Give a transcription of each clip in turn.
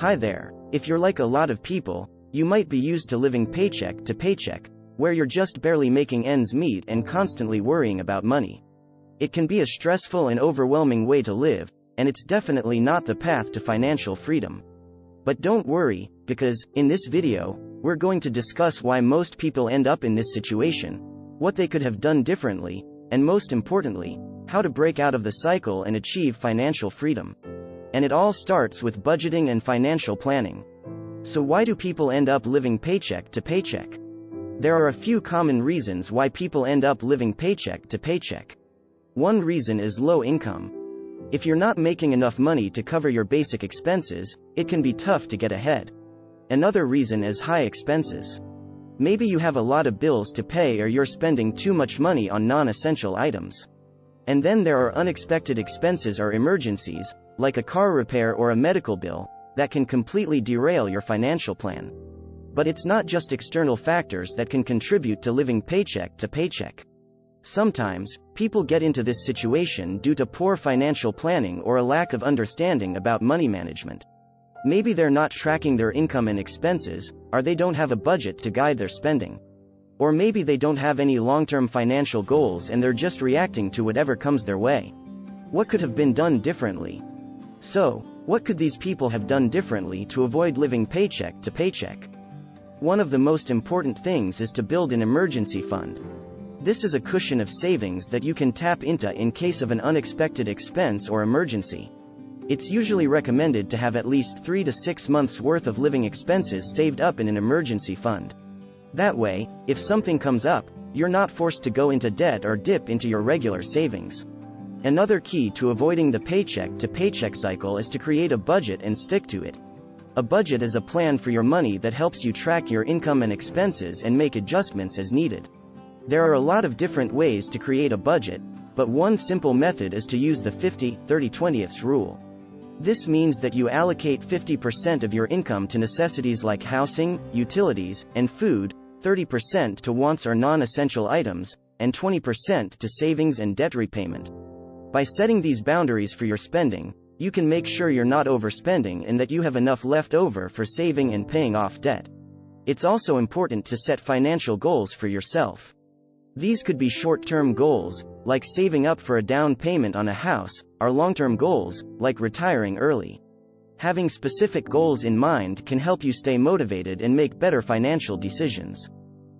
Hi there. If you're like a lot of people, you might be used to living paycheck to paycheck, where you're just barely making ends meet and constantly worrying about money. It can be a stressful and overwhelming way to live, and it's definitely not the path to financial freedom. But don't worry, because, in this video, we're going to discuss why most people end up in this situation, what they could have done differently, and most importantly, how to break out of the cycle and achieve financial freedom. And it all starts with budgeting and financial planning. So why do people end up living paycheck to paycheck? There are a few common reasons why people end up living paycheck to paycheck. One reason is low income. If you're not making enough money to cover your basic expenses, it can be tough to get ahead. Another reason is high expenses. Maybe you have a lot of bills to pay or you're spending too much money on non-essential items. And then there are unexpected expenses or emergencies, like a car repair or a medical bill, that can completely derail your financial plan. But it's not just external factors that can contribute to living paycheck to paycheck. Sometimes, people get into this situation due to poor financial planning or a lack of understanding about money management. Maybe they're not tracking their income and expenses, or they don't have a budget to guide their spending. Or maybe they don't have any long-term financial goals and they're just reacting to whatever comes their way. What could have been done differently? So, what could these people have done differently to avoid living paycheck to paycheck? One of the most important things is to build an emergency fund. This is a cushion of savings that you can tap into in case of an unexpected expense or emergency. It's usually recommended to have at least 3 to 6 months worth of living expenses saved up in an emergency fund. That way, if something comes up, you're not forced to go into debt or dip into your regular savings. Another key to avoiding the paycheck to paycheck cycle is to create a budget and stick to it. A budget is a plan for your money that helps you track your income and expenses and make adjustments as needed. There are a lot of different ways to create a budget, but one simple method is to use the 50-30-20 rule. This means that you allocate 50% of your income to necessities like housing, utilities, and food, 30% to wants or non-essential items, and 20% to savings and debt repayment. By setting these boundaries for your spending, you can make sure you're not overspending and that you have enough left over for saving and paying off debt. It's also important to set financial goals for yourself. These could be short-term goals, like saving up for a down payment on a house, or long-term goals, like retiring early. Having specific goals in mind can help you stay motivated and make better financial decisions.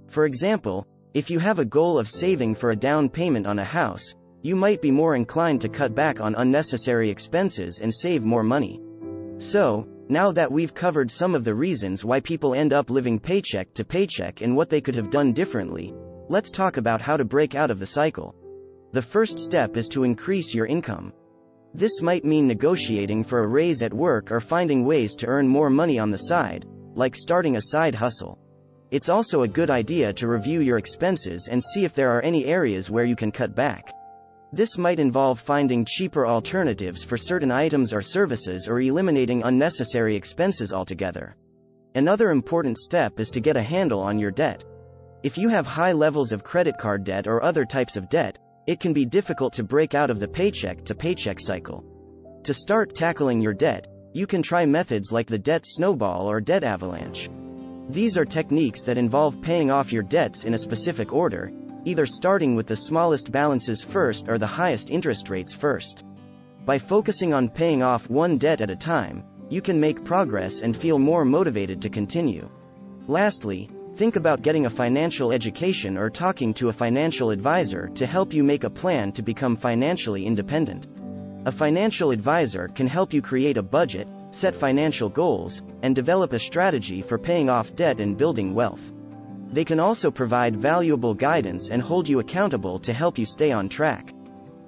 For example, if you have a goal of saving for a down payment on a house, you might be more inclined to cut back on unnecessary expenses and save more money. So, now that we've covered some of the reasons why people end up living paycheck to paycheck and what they could have done differently, let's talk about how to break out of the cycle. The first step is to increase your income. This might mean negotiating for a raise at work or finding ways to earn more money on the side, like starting a side hustle. It's also a good idea to review your expenses and see if there are any areas where you can cut back. This might involve finding cheaper alternatives for certain items or services or eliminating unnecessary expenses altogether. Another important step is to get a handle on your debt. If you have high levels of credit card debt or other types of debt, it can be difficult to break out of the paycheck to paycheck cycle. To start tackling your debt, you can try methods like the debt snowball or debt avalanche. These are techniques that involve paying off your debts in a specific order, either starting with the smallest balances first or the highest interest rates first. By focusing on paying off one debt at a time, you can make progress and feel more motivated to continue. Lastly, think about getting a financial education or talking to a financial advisor to help you make a plan to become financially independent. A financial advisor can help you create a budget, set financial goals, and develop a strategy for paying off debt and building wealth. They can also provide valuable guidance and hold you accountable to help you stay on track.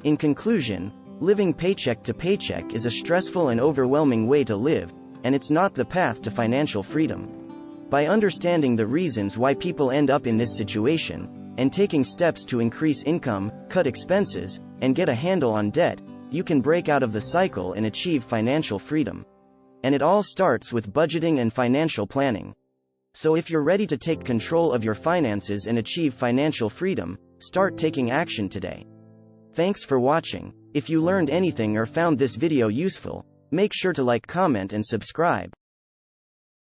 In conclusion, living paycheck to paycheck is a stressful and overwhelming way to live, and it's not the path to financial freedom. By understanding the reasons why people end up in this situation, and taking steps to increase income, cut expenses, and get a handle on debt, you can break out of the cycle and achieve financial freedom. And it all starts with budgeting and financial planning. So if you're ready to take control of your finances and achieve financial freedom, start taking action today. Thanks for watching. If you learned anything or found this video useful, make sure to like, comment, and subscribe.